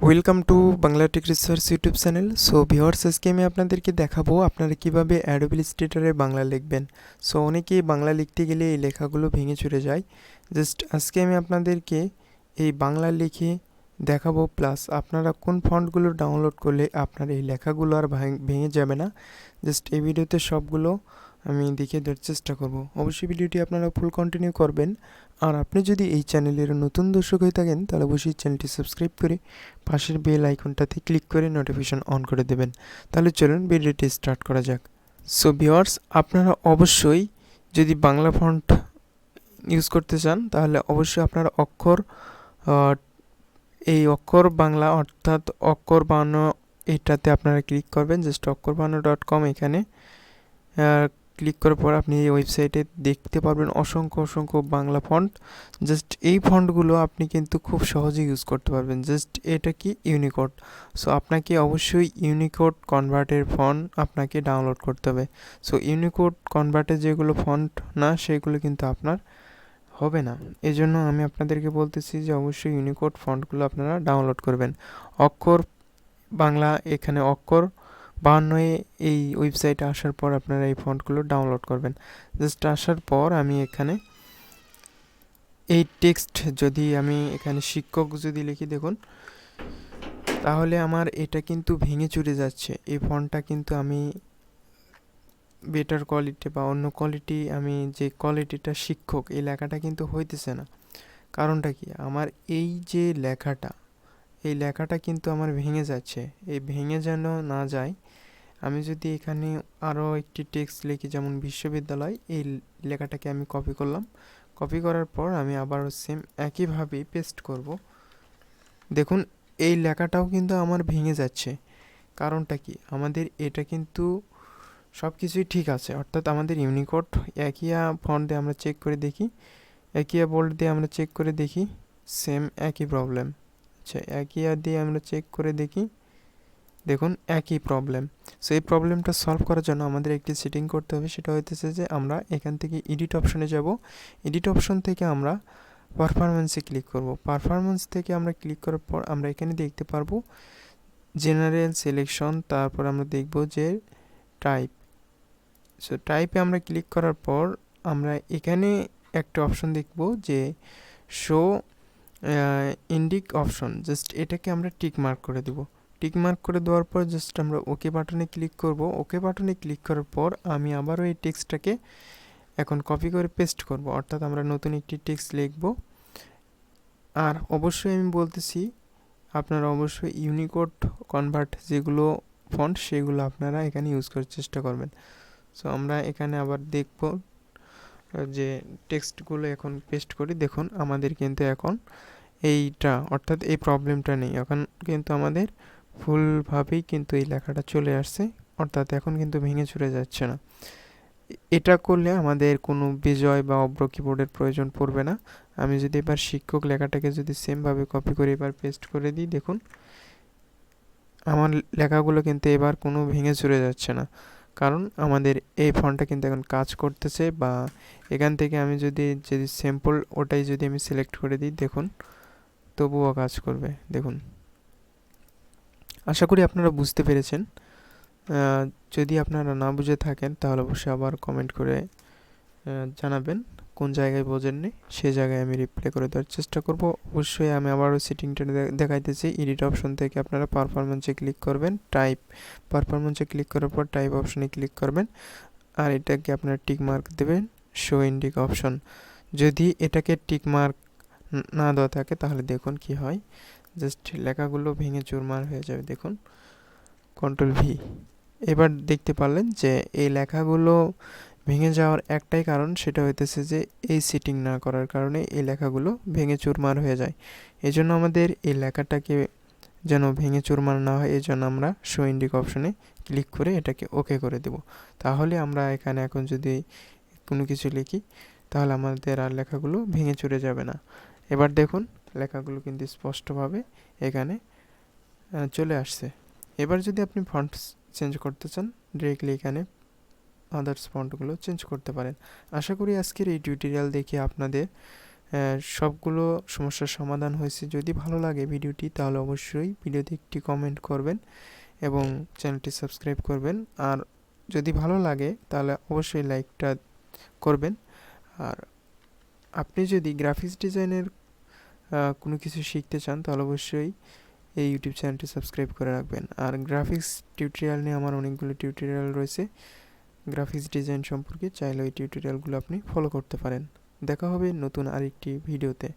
Welcome to Bangla tech research YouTube channel. So viewers, আজকে আমি আপনাদেরকে দেখাবো আপনারা কিভাবে অ্যাডোবি ইলাস্ট্রেটরে বাংলা লিখবেন। সো অনেকেই বাংলা লিখতে গেলে এই লেখাগুলো ভেঙে চুরে যায়। জাস্ট আজকে আমি আপনাদেরকে এই বাংলা লিখে দেখাবো, প্লাস আপনারা কোন ফন্টগুলো ডাউনলোড করলে আপনার এই লেখাগুলো আর ভেঙে যাবে না। জাস্ট এই ভিডিওতে সবগুলো আমি দেখিয়ে দেওয়ার চেষ্টা করব। অবশ্যই ভিডিওটি আপনারা ফুল কন্টিনিউ করবেন। আর আপনি যদি এই চ্যানেলের নতুন দর্শক হয়ে থাকেন তাহলে অবশ্যই চ্যানেলটি সাবস্ক্রাইব করে পাশের বেল আইকনটাতে ক্লিক করে নোটিফিকেশন অন করে দেবেন। তাহলে চলুন ভিডিওটি স্টার্ট করা যাক। সো ভিউয়ার্স, আপনারা অবশ্যই যদি বাংলা ফন্ট ইউজ করতে চান তাহলে অবশ্যই আপনারা এই অক্ষর বাংলা অর্থাৎ অক্ষর বানানো এটাতে আপনারা ক্লিক করবেন। জাস্ট অক্ষরবানানো.com এখানে ক্লিক করার পর আপনি এই ওয়েবসাইটে দেখতে পারবেন অসংখ্য বাংলা ফন্ট। জাস্ট এই ফন্টগুলো আপনি কিন্তু খুব সহজে ইউজ করতে পারবেন। জাস্ট এটা কি ইউনিকোড। সো আপনাকে অবশ্যই ইউনিকোড কনভার্টের ফন্ট আপনাকে ডাউনলোড করতে হবে। সো ইউনিকোড কনভার্টের যেগুলো ফন্ট না সেগুলো কিন্তু আপনার হবে না। এজন্য আমি আপনাদেরকে বলতেছি যে অবশ্যই ইউনিকোড ফন্টগুলো আপনারা ডাউনলোড করবেন। অক্ষর বাংলা এখানে অক্ষর 52 এই ওয়েবসাইটে আসার পর আপনারা এই ফন্টগুলো ডাউনলোড করবেন। জাস্ট আসার পর আমি এখানে এই টেক্সট যদি আমি এখানে শিক্ষক যদি লিখি, দেখুন তাহলে আমার এটা কিন্তু ভেঙে চুরে যাচ্ছে। এই ফন্টটা কিন্তু আমি বেটার কোয়ালিটি বা অন্য কোয়ালিটি, আমি যে কোয়ালিটিটা শিক্ষক এই লেখাটা কিন্তু হইতেছে না। কারণটা কি, আমার এই যে লেখাটা এই লেখাটা কিন্তু আমার ভেঙে যাচ্ছে। এই ভেঙে যেন না যায়, আমি যদি এখানে আরও একটি টেক্সট লিখি, যেমন বিশ্ববিদ্যালয়, এই লেখাটাকে আমি কপি করলাম। কপি করার পর আমি আবারও সেম একইভাবে পেস্ট করব। দেখুন এই লেখাটাও কিন্তু আমার ভেঙে যাচ্ছে। কারণটা কি, আমাদের এটা কিন্তু সব কিছুই ঠিক আছে, অর্থাৎ আমাদের ইউনিকোড একিয়া ফন্ট দিয়ে আমরা চেক করে দেখি, একিয়া বোল্ড দিয়ে আমরা চেক করে দেখি, সেম একই প্রবলেম। আচ্ছা, একিয়া দিয়ে আমরা চেক করে দেখি, দেখুন একই প্রবলেম। সো এই প্রবলেমটা সলভ করার জন্য আমাদের একটি সেটিং করতে হবে। সেটা হইতেছে যে আমরা এখান থেকে এডিট অপশনে যাব। এডিট অপশন থেকে আমরা পারফরমেন্সে ক্লিক করব। পারফরমেন্স থেকে আমরা ক্লিক করার পর আমরা এখানে দেখতে পারবো জেনারেল সিলেকশন, তারপর আমরা দেখব যে টাইপ। সো টাইপে আমরা ক্লিক করার পর আমরা এখানে একটা অপশন দেখব যে শো ইন্ডিক অপশন। জাস্ট এটাকে আমরা টিক মার্ক করে দেব। টিক মার্ক করে দেওয়ার পর জাস্ট আমরা ওকে বাটনে ক্লিক করব। ওকে বাটনে ক্লিক করার পর আমি আবারও এই টেক্সটটাকে এখন কপি করে পেস্ট করব, অর্থাৎ আমরা নতুন একটি টেক্সট লিখব। আর অবশ্যই আমি বলতেছি আপনারা অবশ্যই ইউনিকোড কনভার্ট যেগুলো ফন্ট সেগুলো আপনারা এখানে ইউজ করার চেষ্টা করবেন। সো আমরা এখানে আবার দেখব যে টেক্সটগুলো এখন পেস্ট করি। দেখুন আমাদের কিন্তু এখন এইটা অর্থাৎ এই প্রবলেমটা নেই। এখন কিন্তু আমাদের ফুলভাবেই কিন্তু এই লেখাটা চলে আসছে, অর্থাৎ এখন কিন্তু ভেঙে চুরে যাচ্ছে না। এটা করলে আমাদের কোনো বিজয় বা অব্র কিবোর্ডের প্রয়োজন পড়বে না। আমি যদি এবার শিক্ষক লেখাটাকে যদি সেমভাবে কপি করে এবার পেস্ট করে দিই, দেখুন আমার লেখাগুলো কিন্তু এবার কোনো ভেঙে চুরে যাচ্ছে না, কারণ আমাদের এই ফন্টটা কিন্তু এখন কাজ করতেছে। বা এখান থেকে আমি যদি স্যাম্পল ওটাই যদি আমি সিলেক্ট করে দিই, দেখুন তবুও কাজ করবে। দেখুন, আশা করি আপনারা বুঝতে পেরেছেন। যদি আপনারা না বুঝে থাকেন তাহলে অবশ্যই আবার কমেন্ট করে জানাবেন কোন জায়গায় বোঝেননি, সেই জায়গায় আমি রিপ্লাই করে দেওয়ার চেষ্টা করব। অবশ্যই আমি আবারও সেটিংটা দেখাইতেছি। এডিট অপশন থেকে আপনারা পারফরমেন্সে ক্লিক করবেন, টাইপ পারফরমেন্সে ক্লিক করার পর টাইপ অপশনে ক্লিক করবেন, আর এটাকে আপনারা টিক মার্ক দেবেন শো ইন্ডিক অপশন। যদি এটাকে টিক মার্ক না দেওয়া থাকে তাহলে দেখুন কি হয়, জাস্ট লেখাগুলো ভেঙে চুরমার হয়ে যাবে। দেখুন কন্ট্রোল ভি। এবার দেখতে পারলেন যে এই লেখাগুলো ভেঙে যাওয়ার একটাই কারণ, সেটা হইতেছে যে এই সেটিং না করার কারণে এই লেখাগুলো ভেঙে চুরমার হয়ে যায়। এই জন্য আমাদের এই লেখাটাকে যেন ভেঙে চুরমার না হয়, এই জন্য আমরা শো ইন্ডিক অপশনে ক্লিক করে এটাকে ওকে করে দেব। তাহলে আমরা এখানে এখন যদি কোনো কিছু লিখি তাহলে আমাদের আর লেখাগুলো ভেঙে চুরে যাবে না। এবার দেখুন লেখাগুলো কিন্তু স্পষ্টভাবে এখানে চলে আসছে। এবার যদি আপনি ফন্ট চেঞ্জ করতে চান ডিরেক্টলি এখানে আদার্স ফন্টগুলো চেঞ্জ করতে পারেন। আশা করি আজকের এই টিউটোরিয়াল দেখে আপনাদের সবগুলো সমস্যার সমাধান হয়েছে। যদি ভালো লাগে ভিডিওটি তাহলে অবশ্যই ভিডিওতে একটি কমেন্ট করবেন এবং চ্যানেলটি সাবস্ক্রাইব করবেন। আর যদি ভালো লাগে তাহলে অবশ্যই লাইকটা করবেন। আর আপনি যদি গ্রাফিক্স ডিজাইনের কোনো কিছু শিখতে চান তাহলে অবশ্যই এই ইউটিউব চ্যানেলটি সাবস্ক্রাইব করে রাখবেন। আর গ্রাফিক্স টিউটোরিয়াল নিয়ে আমার অনেকগুলো টিউটোরিয়াল রয়েছে গ্রাফিক্স ডিজাইন সম্পর্কে, চাইলে ওই টিউটোরিয়ালগুলো আপনি ফলো করতে পারেন। দেখা হবে নতুন আরেকটি ভিডিওতে।